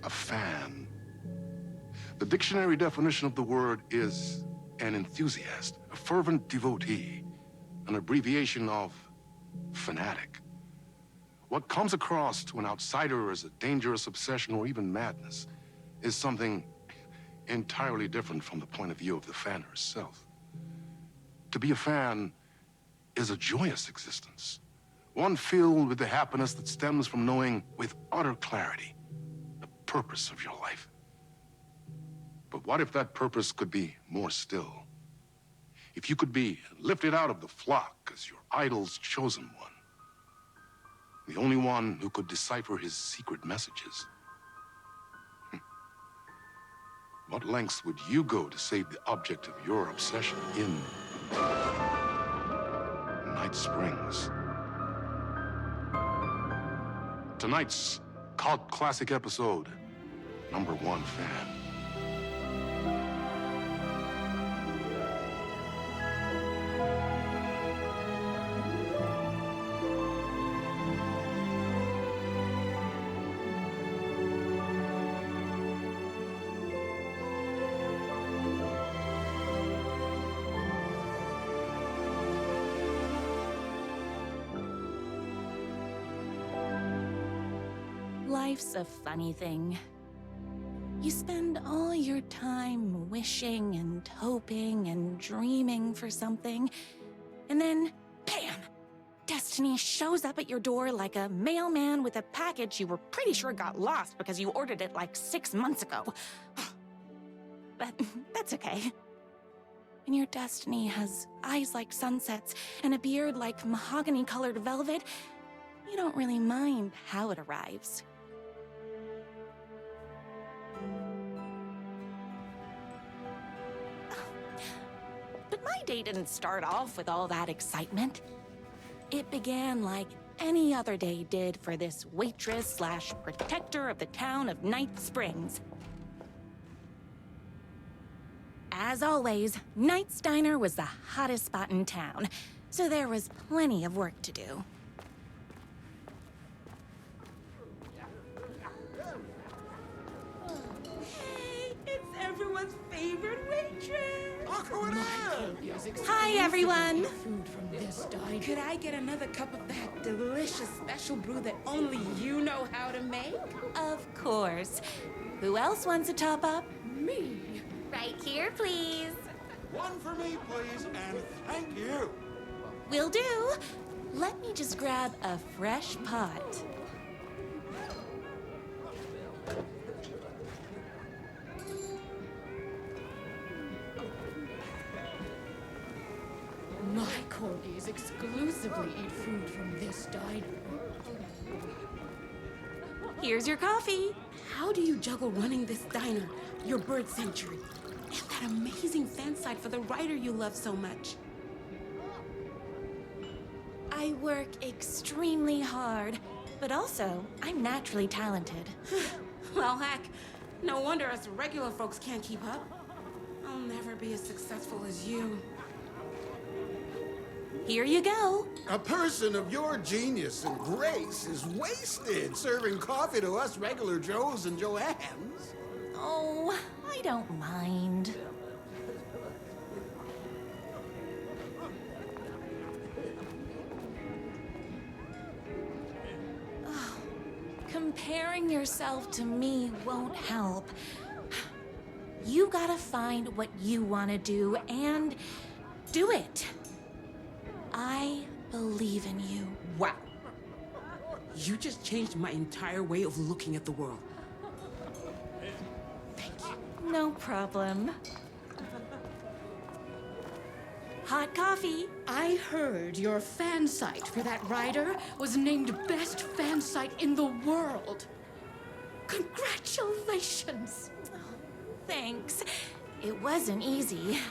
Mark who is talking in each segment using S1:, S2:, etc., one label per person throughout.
S1: a fan. The dictionary definition of the word is an enthusiast, a fervent devotee, an abbreviation of fanatic. What comes across to an outsider as a dangerous obsession or even madness is something entirely different from the point of view of the fan herself. To be a fan is a joyous existence, one filled with the happiness that stems from knowing with utter clarity the purpose of your life. But what if that purpose could be more still? If you could be lifted out of the flock as your idol's chosen one, the only one who could decipher his secret messages. What lengths would you go to save the object of your obsession in Night Springs? Tonight's cult classic episode, #1 fan.
S2: Life's a funny thing. You spend all your time wishing and hoping and dreaming for something, and then, bam! Destiny shows up at your door like a mailman with a package you were pretty sure got lost because you ordered it like 6 months ago. But that's okay. When your destiny has eyes like sunsets and a beard like mahogany-colored velvet, you don't really mind how it arrives. But my day didn't start off with all that excitement. It began like any other day did for this waitress/protector of the town of Night Springs. As always, Knight's Diner was the hottest spot in town, so there was plenty of work to do.
S3: Hey, it's everyone's favorite waitress!
S2: Hi, everyone!
S3: Food from this diner. Could I get another cup of that delicious special brew that only you know how to make?
S2: Of course. Who else wants a top up?
S3: Me.
S4: Right here, please.
S5: One for me, please, and thank you.
S2: Will do. Let me just grab a fresh pot.
S3: My corgis exclusively eat food from this diner.
S2: Here's your coffee.
S3: How do you juggle running this diner, your bird sanctuary, and that amazing fan site for the writer you love so much?
S2: I work extremely hard, but also I'm naturally talented.
S3: Well, heck, no wonder us regular folks can't keep up. I'll never be as successful as you.
S2: Here you go.
S5: A person of your genius and grace is wasted serving coffee to us regular Joes and Joannes.
S2: Oh, I don't mind. Oh, comparing yourself to me won't help. You gotta find what you want to do and do it. I believe in you.
S3: Wow. You just changed my entire way of looking at the world. Thank you.
S2: No problem. Hot coffee.
S3: I heard your fan site for that writer was named best fan site in the world. Congratulations.
S2: Thanks. It wasn't easy.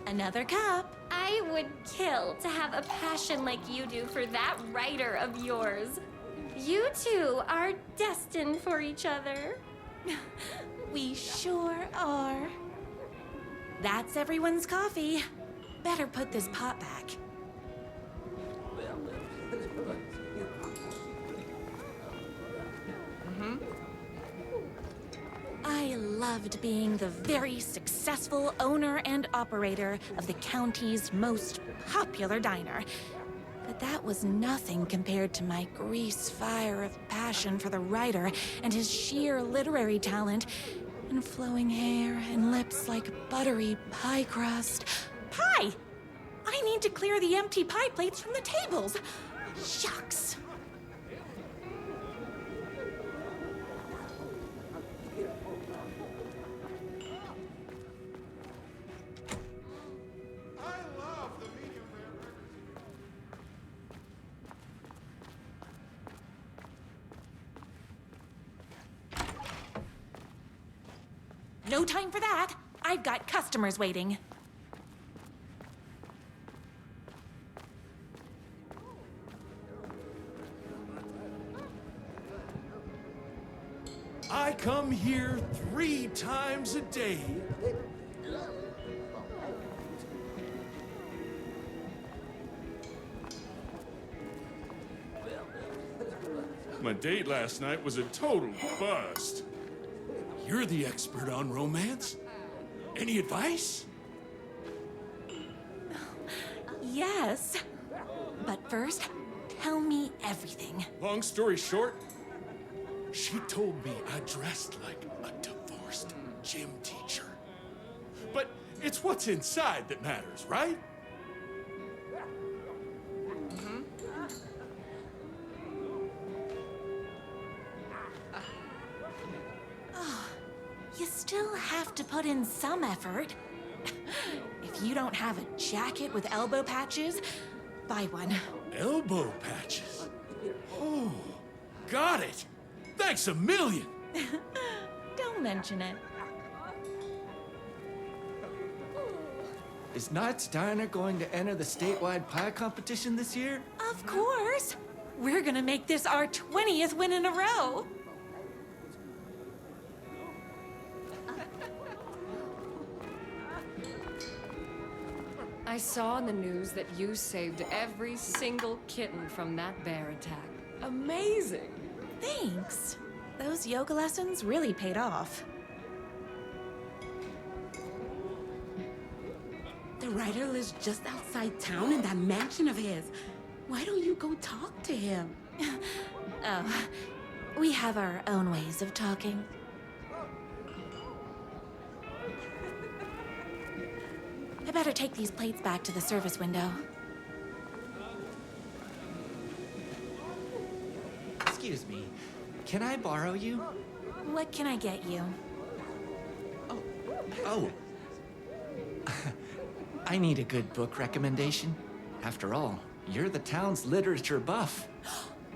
S2: Another cup.
S4: I would kill to have a passion like you do for that writer of yours. You two are destined for each other.
S2: We sure are. That's everyone's coffee. better put this pot back. I loved being the very successful owner and operator of the county's most popular diner. But that was nothing compared to my grease fire of passion for the writer and his sheer literary talent, and flowing hair and lips like buttery pie crust. Pie! I need to clear the empty pie plates from the tables. Shucks. No time for that. I've got customers waiting.
S6: I come here 3 times a day. My date last night was a total bust. You're the expert on romance. Any advice?
S2: Yes. But first, tell me everything.
S6: Long story short, she told me I dressed like a divorced gym teacher. But it's what's inside that matters, right?
S2: You still have to put in some effort. If you don't have a jacket with elbow patches, buy one.
S6: Elbow patches? Oh, got it. Thanks a million.
S2: Don't mention it.
S7: Is Knight's Diner going to enter the statewide pie competition this year?
S2: Of course. We're gonna make this our 20th win in a row.
S8: I saw in the news that you saved every single kitten from that bear attack. Amazing!
S2: Thanks. Those yoga lessons really paid off.
S3: The writer lives just outside town in that mansion of his. Why don't you go talk to him?
S2: Oh, we have our own ways of talking. I better take these plates back to the service window.
S7: Excuse me, can I borrow you?
S2: What can I get you?
S7: Oh. I need a good book recommendation. After all, you're the town's literature buff.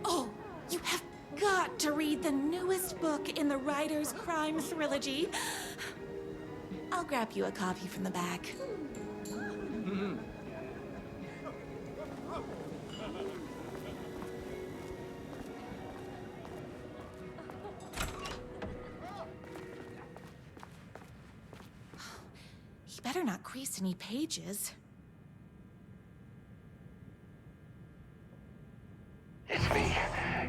S2: Oh, you have got to read the newest book in the Writer's Crime Trilogy. I'll grab you a copy from the back. He better not crease any pages.
S9: It's me,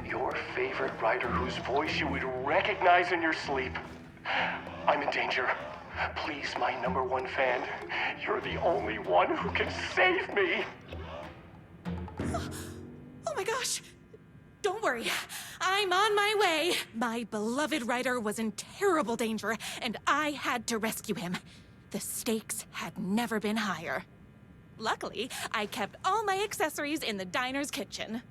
S9: your favorite writer whose voice you would recognize in your sleep. I'm in danger. Please, my #1 fan, you're the only one who can save me.
S2: Oh my gosh! Don't worry, I'm on my way. My beloved writer was in terrible danger, and I had to rescue him. The stakes had never been higher. Luckily, I kept all my accessories in the diner's kitchen.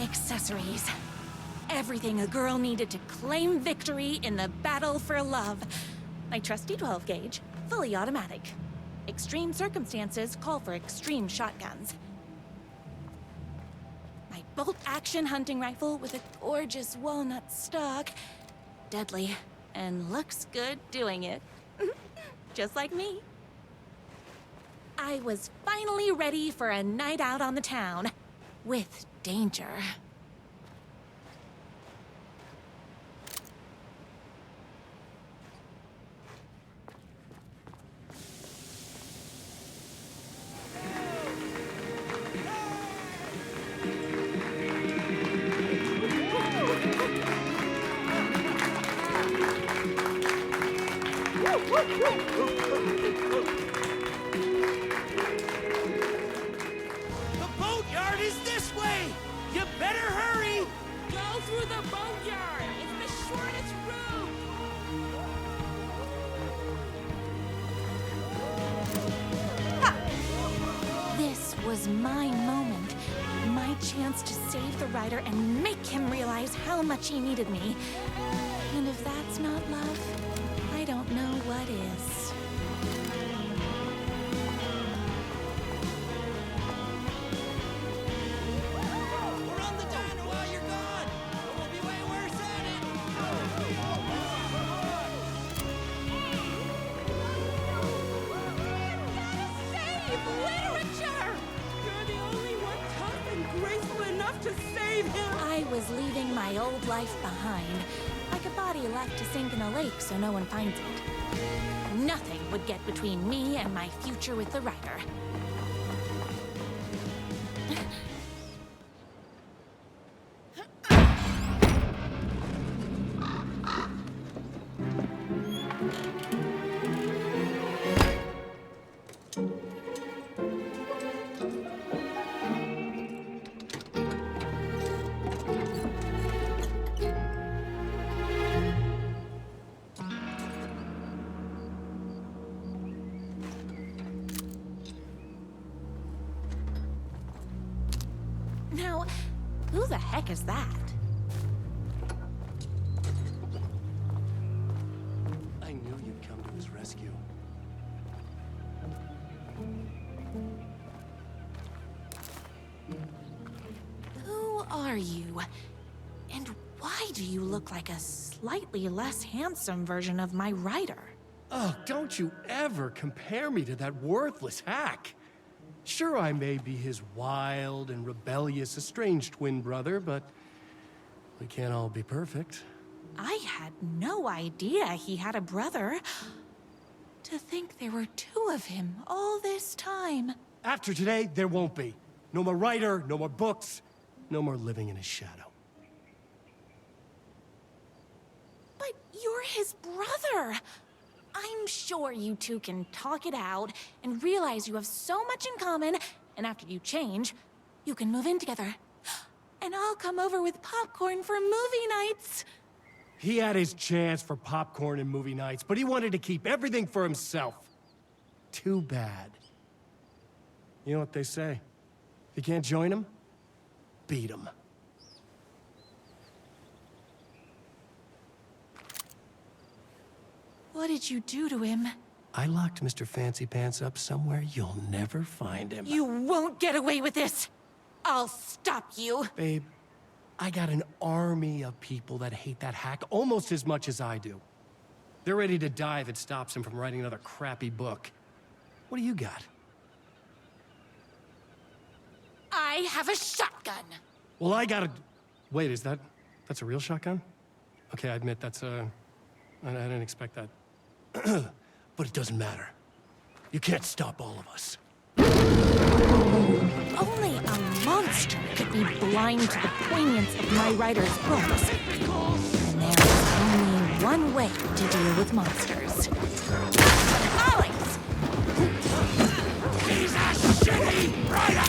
S2: accessories. Everything a girl needed to claim victory in the battle for love. My trusty 12 gauge, fully automatic. Extreme circumstances call for extreme shotguns. My bolt-action hunting rifle with a gorgeous walnut stock. Deadly, and looks good doing it. Just like me. I was finally ready for a night out on the town. With danger.
S10: The boatyard is this way! You better hurry!
S3: Go through the boatyard. It's the shortest route.
S2: This was my moment. My chance to save the writer and make him realize how much he needed me. And if that's not love, I don't know what is.
S10: We're on the diner while you're gone! Or we'll be way worse at it!
S3: Save literature! You're the only one tough and graceful enough to save him.
S2: I was leaving my old life behind, like a body left to sink in a lake so no one finds it. Nothing would get between me and my future with the writer. Now, who the heck is that?
S10: I knew you'd come to his rescue.
S2: Who are you? And why do you look like a slightly less handsome version of my writer?
S6: Oh, don't you ever compare me to that worthless hack. Sure, I may be his wild and rebellious estranged twin brother, but we can't all be perfect.
S2: I had no idea he had a brother. To think there were two of him all this time.
S6: After today, there won't be. No more writer, no more books, no more living in his shadow.
S2: But you're his brother. I'm sure you two can talk it out and realize you have so much in common, and after you change, you can move in together. And I'll come over with popcorn for movie nights.
S6: He had his chance for popcorn and movie nights, but he wanted to keep everything for himself. Too bad. You know what they say? If you can't join him, beat him.
S2: What did you do to him?
S6: I locked Mr. Fancy Pants up somewhere you'll never find him.
S2: You won't get away with this. I'll stop you.
S6: Babe, I got an army of people that hate that hack almost as much as I do. They're ready to die if it stops him from writing another crappy book. What do you got?
S2: I have a shotgun.
S6: Well, I got a... Wait, that's a real shotgun? Okay, I admit that's I didn't expect that. But it doesn't matter. You can't stop all of us.
S2: Only a monster could be blind to the poignance of my writer's books. And there is only one way to deal with monsters. Alex!
S10: He's a shitty writer!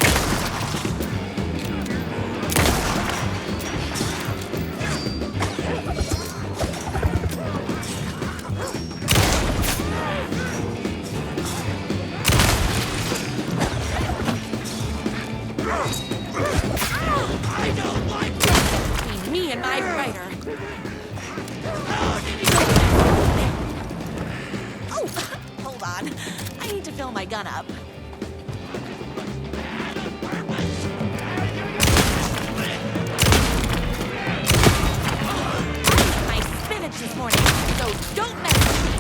S10: I don't like
S2: my gun up. I ate my spinach this morning, so don't mess with me.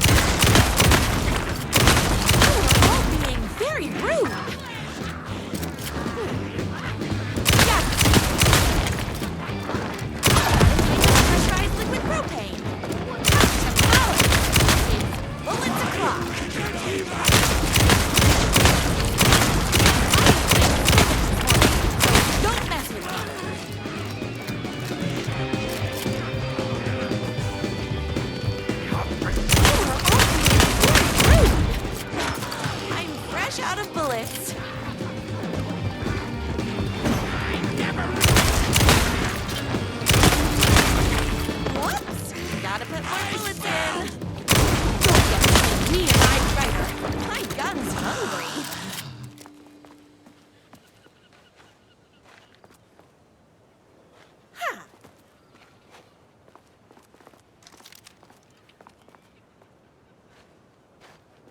S2: You are all being very rude. Pressurized liquid propane. Bullets o'clock. Don't mess with me. I'm fresh out of bullets. Whoops! Gotta put more bullets in. Don't get between me and my fighter. My gun's hungry. Ha!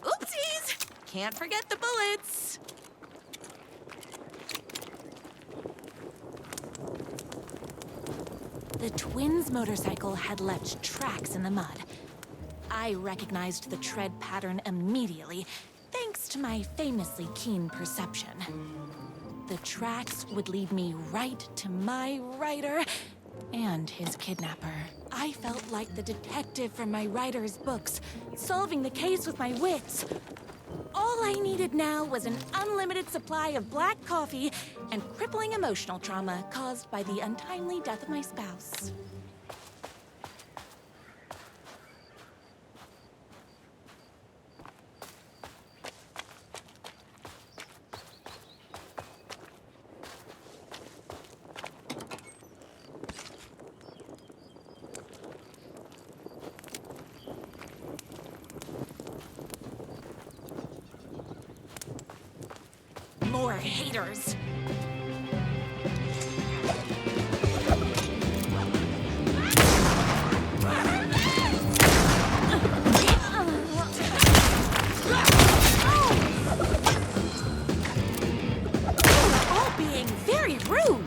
S2: Oopsies! Can't forget the bullets. The twins' motorcycle had left tracks in the mud. I recognized the tread pattern immediately, thanks to my famously keen perception. The tracks would lead me right to my rider and his kidnapper. I felt like the detective from my writer's books, solving the case with my wits. All I needed now was an unlimited supply of black coffee and crippling emotional trauma caused by the untimely death of my spouse. More haters. You're all being very rude.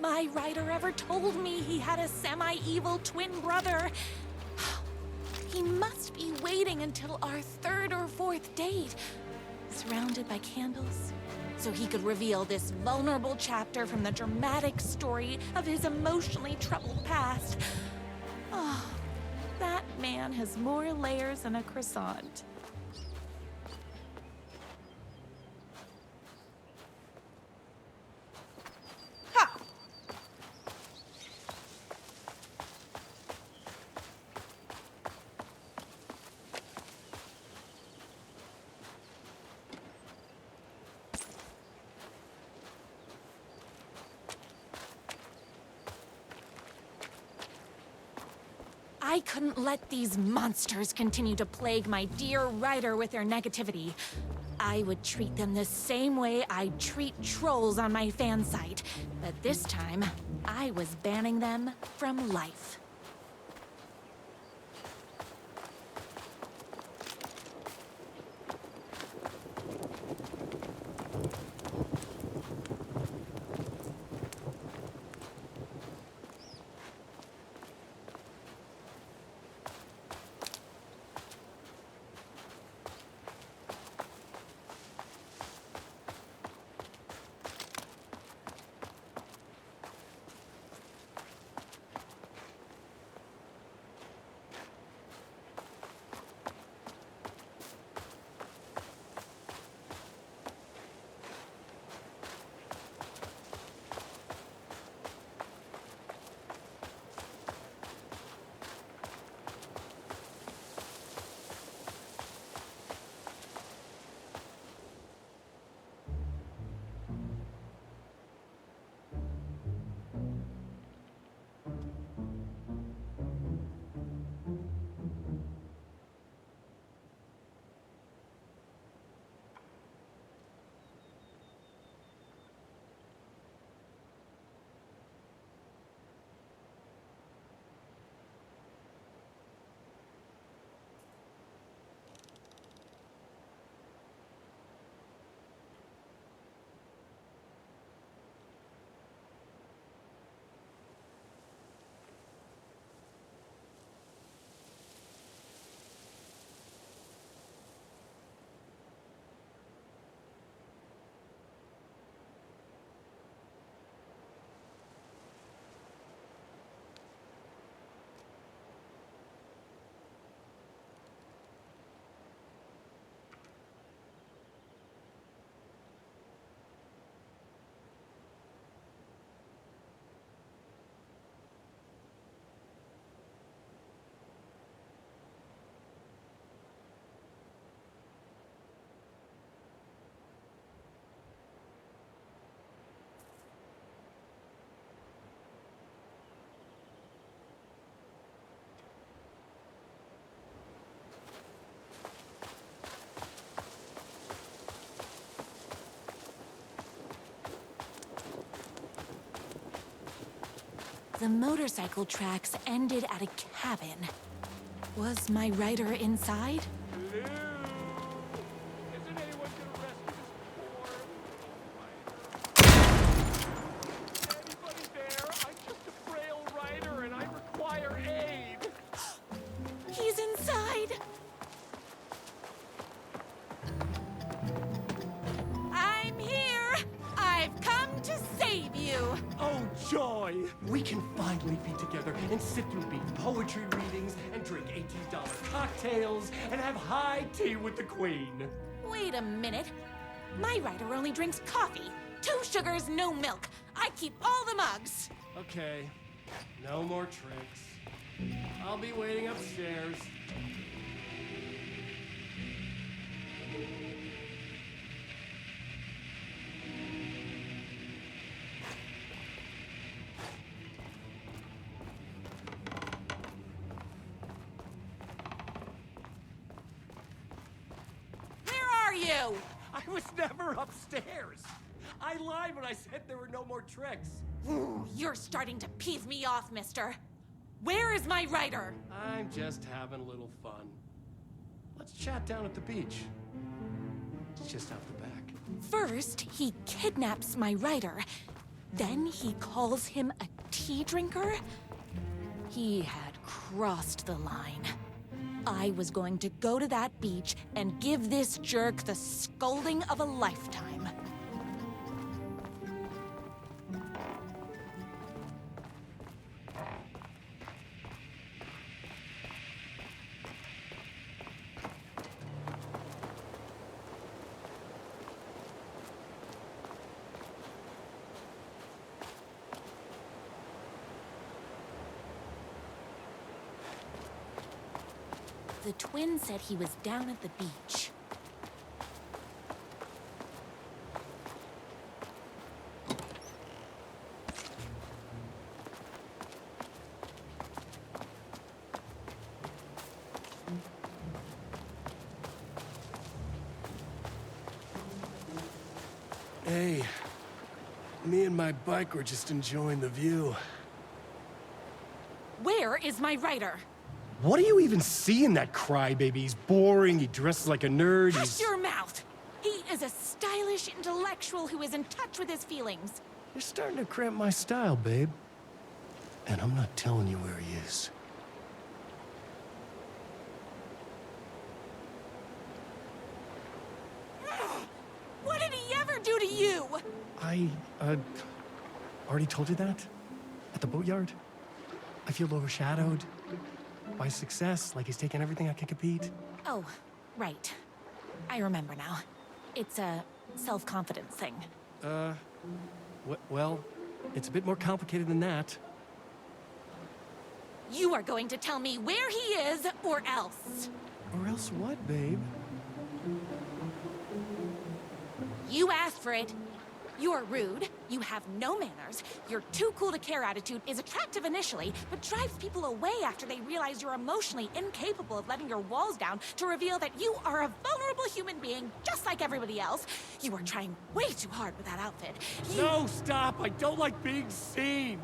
S2: My writer ever told me he had a semi-evil twin brother. He must be waiting until our third or fourth date, surrounded by candles, so he could reveal this vulnerable chapter from the dramatic story of his emotionally troubled past. Oh, that man has more layers than a croissant. I couldn't let these monsters continue to plague my dear writer with their negativity. I would treat them the same way I'd treat trolls on my fan site. But this time, I was banning them from life. The motorcycle tracks ended at a cabin. Was my writer inside?
S10: Hello? Isn't anyone gonna rescue this poor Anybody there? I'm just a frail writer and I require aid.
S2: He's inside! I'm here! I've come to save you!
S6: Oh, joy! We can finally be together and sit through beat poetry readings and drink $18 cocktails and have high tea with the Queen.
S2: Wait a minute. My writer only drinks coffee. 2 sugars, no milk. I keep all the mugs.
S6: Okay, no more tricks. I'll be waiting upstairs.
S2: You!
S6: I was never upstairs. I lied when I said there were no more tricks.
S2: Ooh, you're starting to piss me off, mister. Where is my writer?
S6: I'm just having a little fun. Let's chat down at the beach. It's just out the back.
S2: First, he kidnaps my writer. Then he calls him a tea drinker. He had crossed the line. I was going to go to that beach and give this jerk the scolding of a lifetime. The twin said he was down at the beach.
S6: Hey, me and my bike were just enjoying the view.
S2: Where is my writer?
S6: What do you even see in that crybaby? He's boring, he dresses like a nerd,
S2: Hush your mouth! He is a stylish intellectual who is in touch with his feelings.
S6: You're starting to cramp my style, babe. And I'm not telling you where he is.
S2: What did he ever do to you?
S6: I, already told you that? At the boatyard? I feel overshadowed by success, like he's taking everything I can compete.
S2: Oh, right. I remember now. It's a self-confidence thing.
S6: Well, it's a bit more complicated than that.
S2: You are going to tell me where he is, or else.
S6: Or else what, babe?
S2: You asked for it. You're rude, you have no manners, your too cool to care attitude is attractive initially, but drives people away after they realize you're emotionally incapable of letting your walls down to reveal that you are a vulnerable human being just like everybody else. You are trying way too hard with that outfit.
S6: No, stop! I don't like being seen!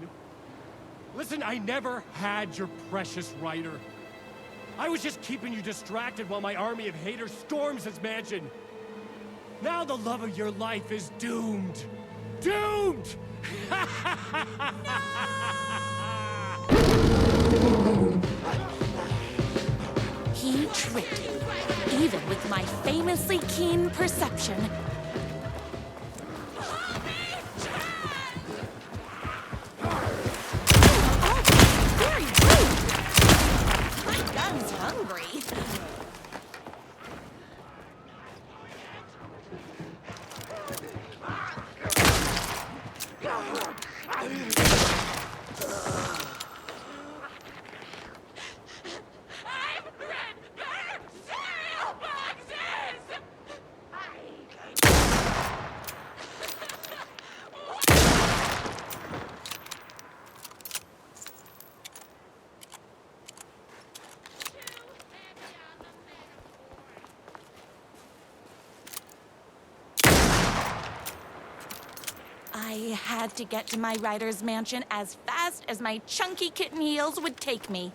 S6: Listen, I never had your precious writer. I was just keeping you distracted while my army of haters storms his mansion. Now the love of your life is doomed. Doomed!
S2: He tricked you, even with my famously keen perception. Very rude! My gun's hungry. I had to get to my writer's mansion as fast as my chunky kitten heels would take me.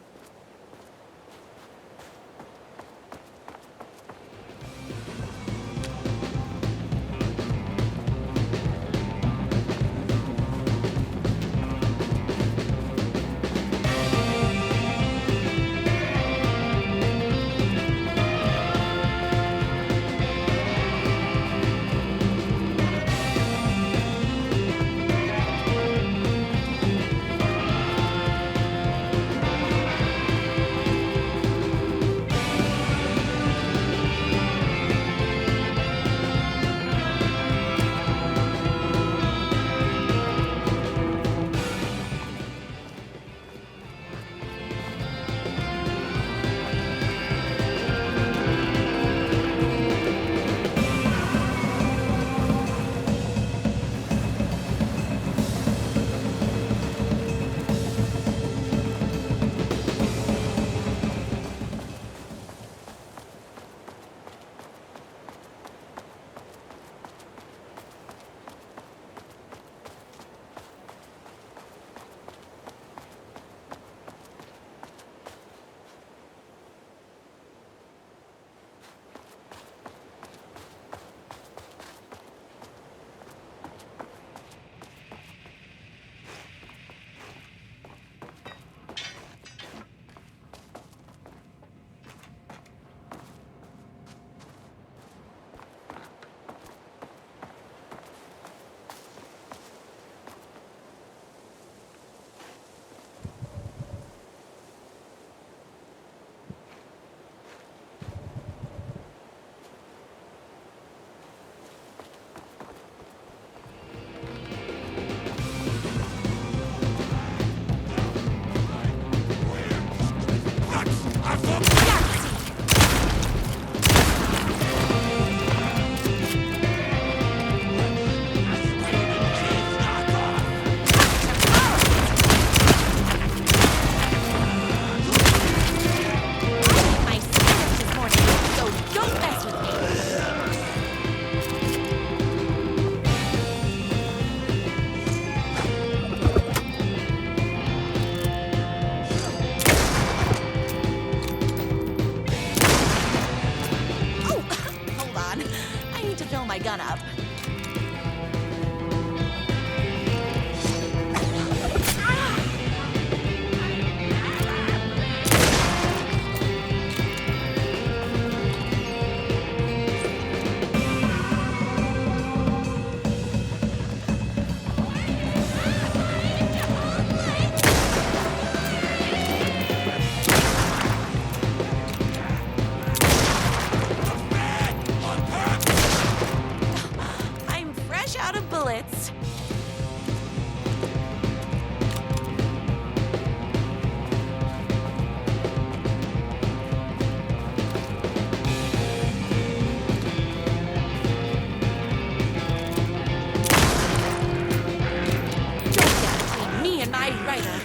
S2: to fill my gun up. Bullets. Between me and my writer.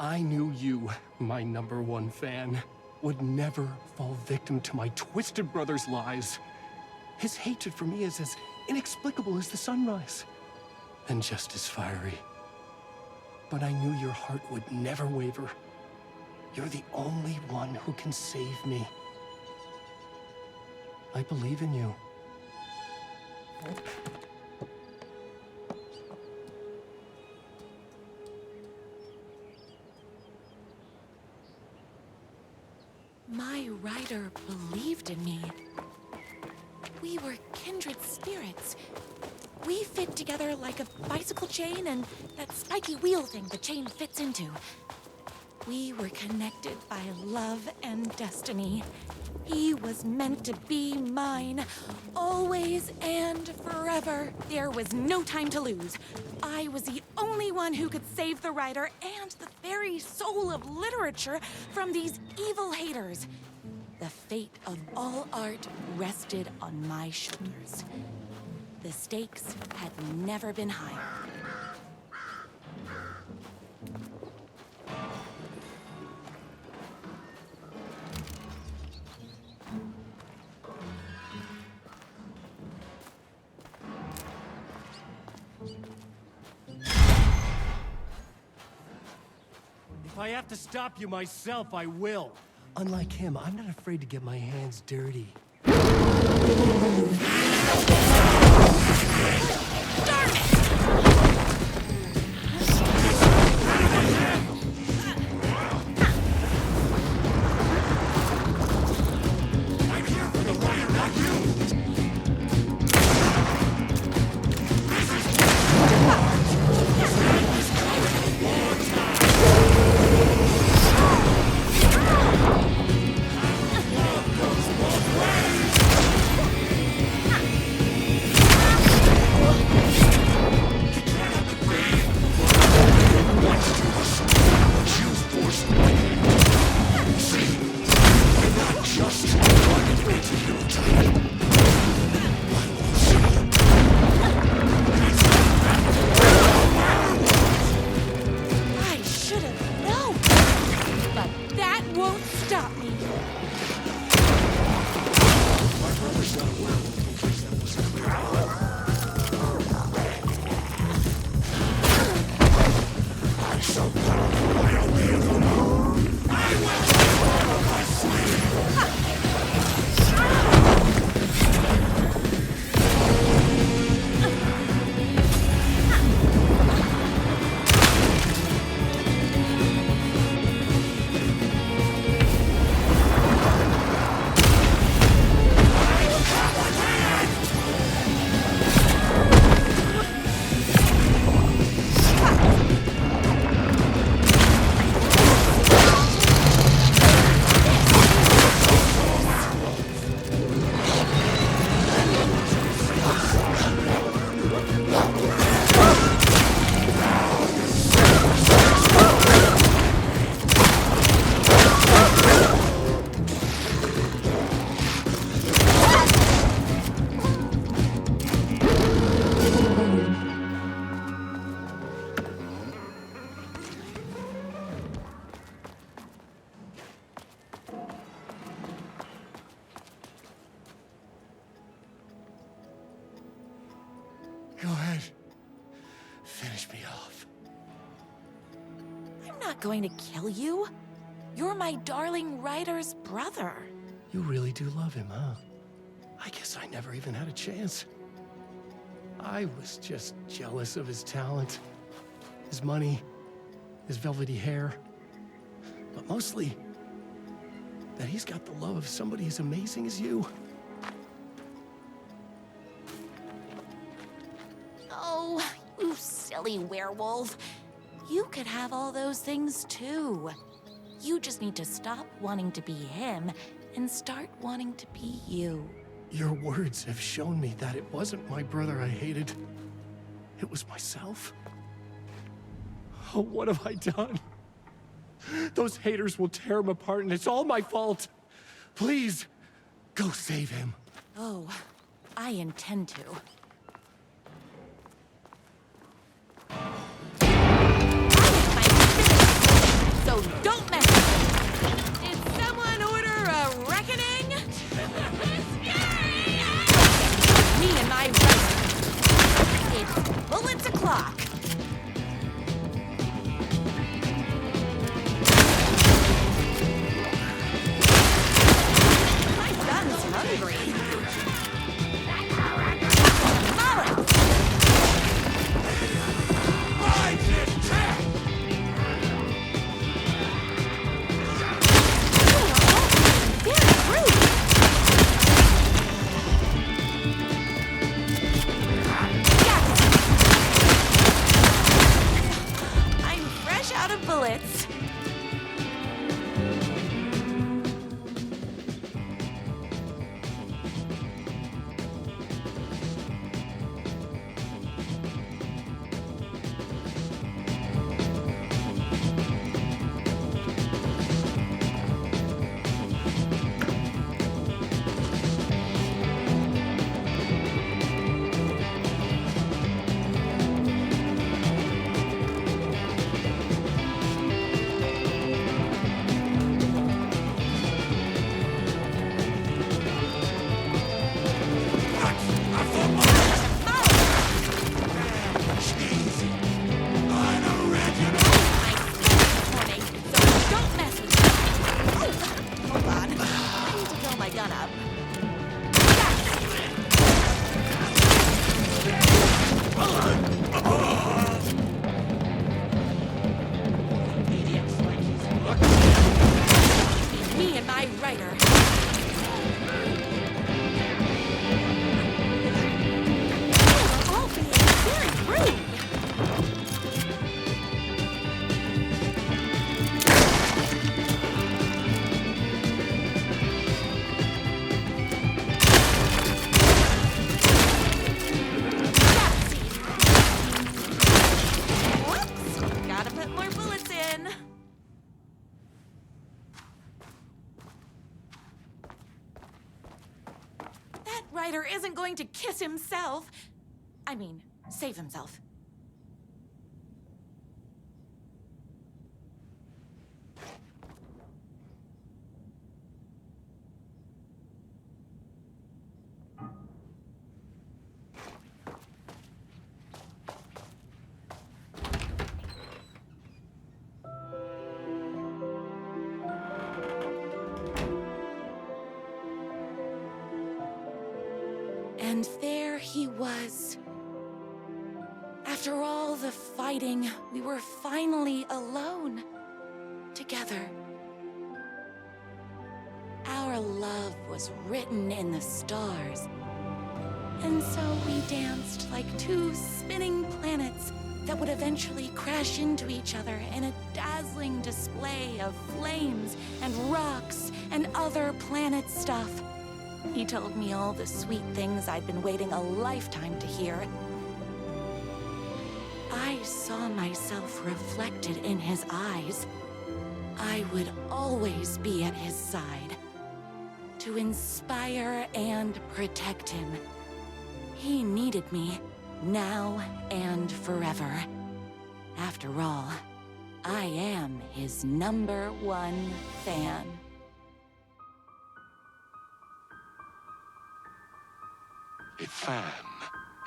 S6: I knew you, my #1 fan, would never fall victim to my twisted brother's lies. His hatred for me is as inexplicable as the sunrise, and just as fiery. But I knew your heart would never waver. You're the only one who can save me. I believe in you.
S2: My writer believed in me. We were kindred spirits. We fit together like a bicycle chain and that spiky wheel thing the chain fits into. We were connected by love and destiny. He was meant to be mine, always and forever. There was no time to lose. I was the only one who could save the writer and the very soul of literature from these evil haters. The fate of all art rested on my shoulders. The stakes had never been higher.
S6: If I have to stop you myself, I will. Unlike him, I'm not afraid to get my hands dirty.
S2: Darn it!
S10: I'm here for the writer, not you!
S6: Finish me off.
S2: I'm not going to kill you. You're my darling writer's brother.
S6: You really do love him, huh? I guess I never even had a chance. I was just jealous of his talent, his money, his velvety hair. But mostly, that he's got the love of somebody as amazing as you.
S2: Oh, you silly werewolf. You could have all those things too. You just need to stop wanting to be him and start wanting to be you.
S6: Your words have shown me that it wasn't my brother I hated. It was myself. Oh, what have I done? Those haters will tear him apart, and it's all my fault. Please, go save him.
S2: Oh, I intend to. So don't mess with me. Did someone order a reckoning? Me and my right. It's bullets o'clock. My son's hungry. Bullets. Isn't going to kiss himself. I mean, save himself. And there he was. After all the fighting, we were finally alone. Together. Our love was written in the stars. And so we danced like two spinning planets that would eventually crash into each other in a dazzling display of flames and rocks and other planet stuff. He told me all the sweet things I'd been waiting a lifetime to hear. I saw myself reflected in his eyes. I would always be at his side, to inspire and protect him. He needed me, now and forever. After all, I am his #1 fan.
S1: A fan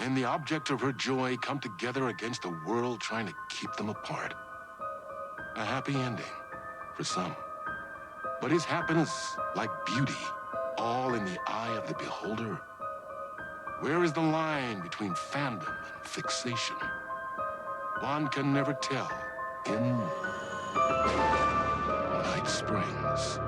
S1: and the object of her joy come together against a world trying to keep them apart. A happy ending for some. But is happiness, like beauty, all in the eye of the beholder? Where is the line between fandom and fixation? One can never tell in Night Springs.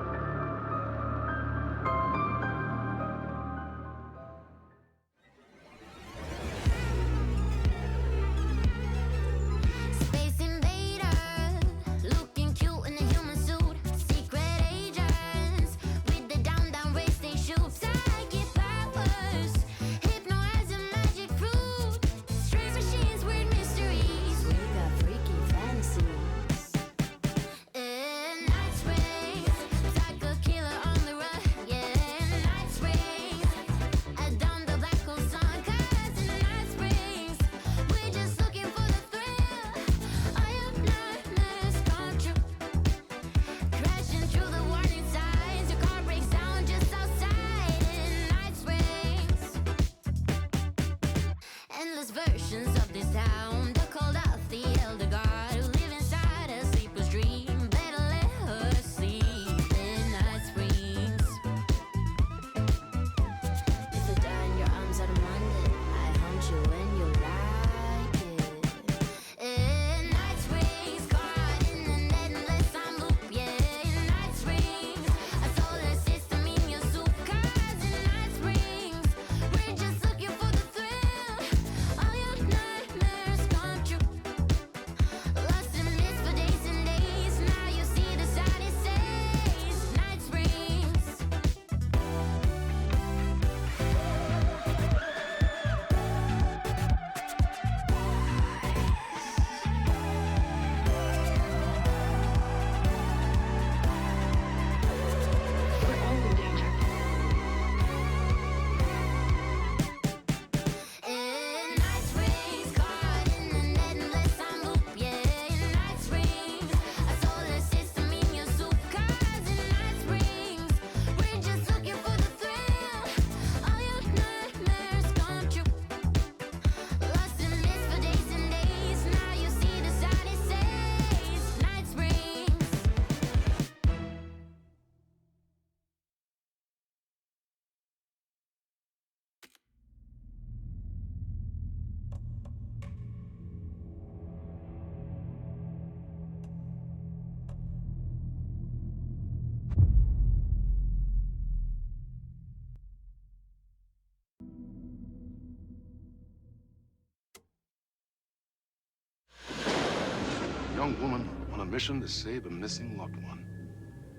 S1: Young woman on a mission to save a missing loved one.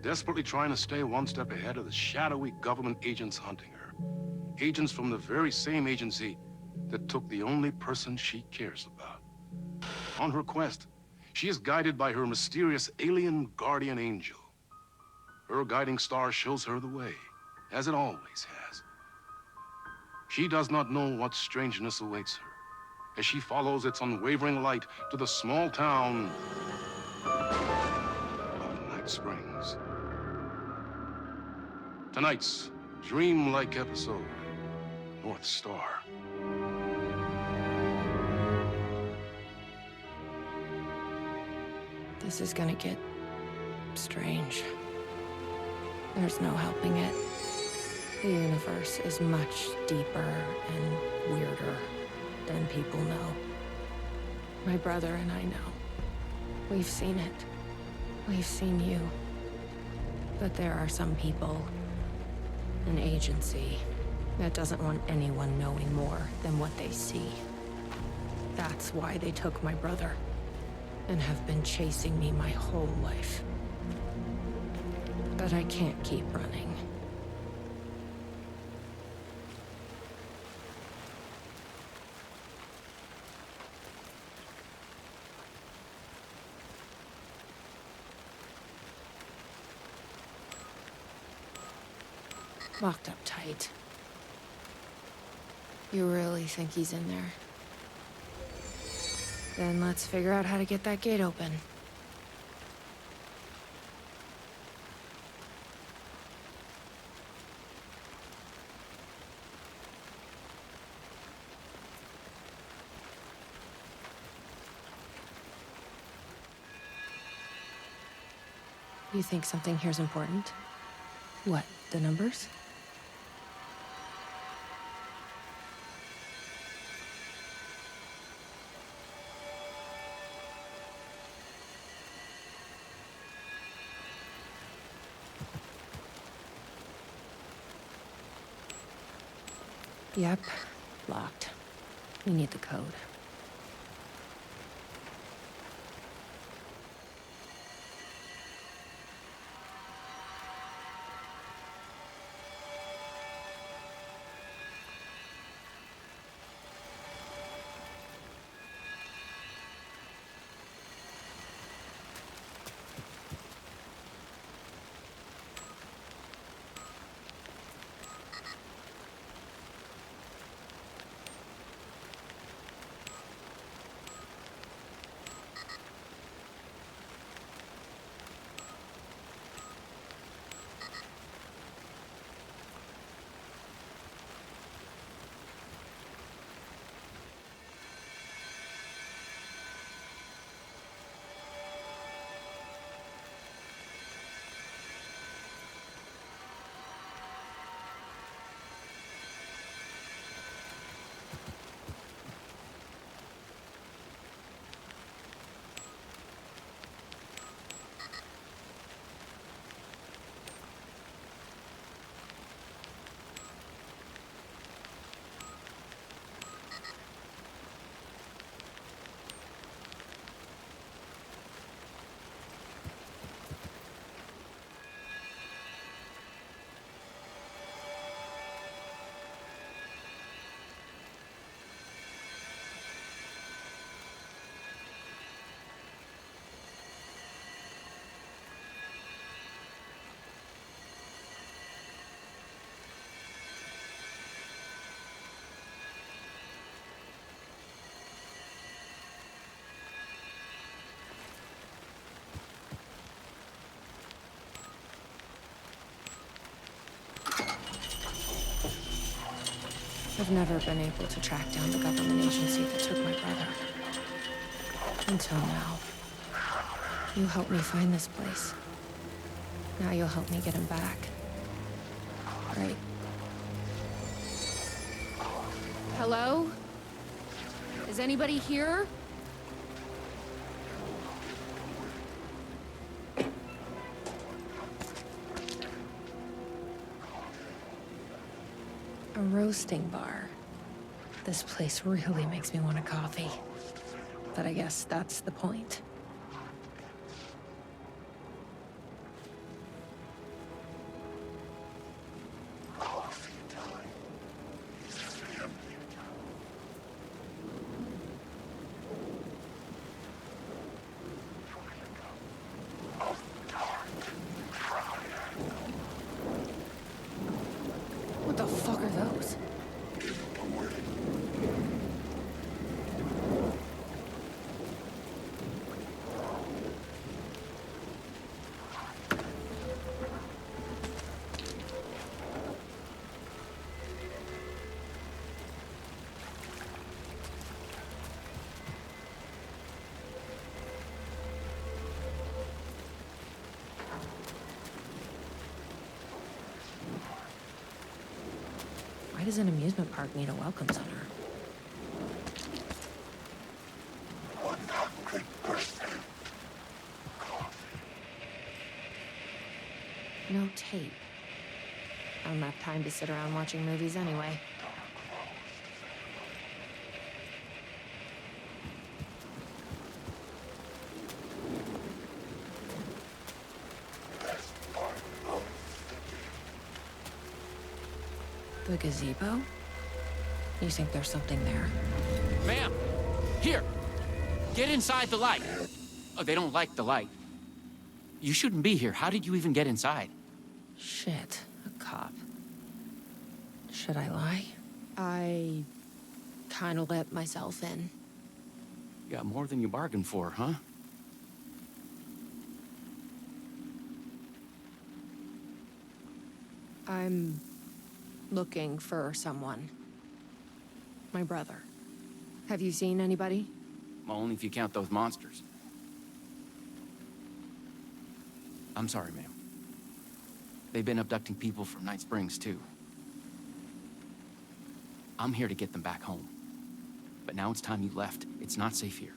S1: Desperately trying to stay one step ahead of the shadowy government agents hunting her. Agents from the very same agency that took the only person she cares about. On her quest, she is guided by her mysterious alien guardian angel. Her guiding star shows her the way, as it always has. She does not know what strangeness awaits her as she follows its unwavering light to the small town of Night Springs. Tonight's dreamlike episode, North Star.
S8: This is gonna get strange. There's no helping it. The universe is much deeper and weirder than people know. My brother and I know. We've seen it. We've seen you. But there are some people, an agency, that doesn't want anyone knowing more than what they see. That's why they took my brother and have been chasing me my whole life. But I can't keep running. Locked up tight. You really think he's in there? Then let's figure out how to get that gate open. You think something here's important? What, the numbers? Yep, locked. We need the code. I've never been able to track down the government agency that took my brother. Until now. You helped me find this place. Now you'll help me get him back. Right. Hello? Is anybody here? A roasting bar. This place really makes me want a coffee. But I guess that's the point. What the fuck are those? Why does an amusement park need a welcome center?
S1: 100%.
S8: No tape. I don't have time to sit around watching movies anyway. The gazebo? You think there's something there?
S11: Ma'am! Here! Get inside the light! Oh, they don't like the light. You shouldn't be here. How did you even get inside?
S8: Shit, a cop. Should I lie? I kind of let myself in.
S11: You got more than you bargained for, huh?
S8: I'm looking for someone. My brother. Have you seen anybody?
S11: Well, only if you count those monsters. I'm sorry, ma'am. They've been abducting people from Night Springs, too. I'm here to get them back home. But now it's time you left. It's not safe here.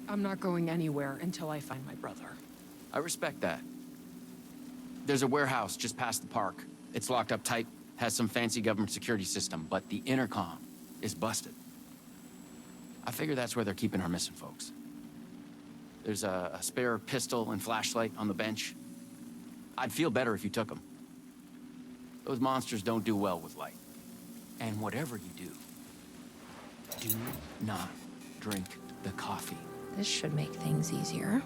S8: I'm not going anywhere until I find my brother.
S11: I respect that. There's a warehouse just past the park. It's locked up tight, has some fancy government security system, but the intercom is busted. I figure that's where they're keeping our missing folks. There's a spare pistol and flashlight on the bench. I'd feel better if you took them. Those monsters don't do well with light. And whatever you do not drink the coffee.
S8: This should make things easier.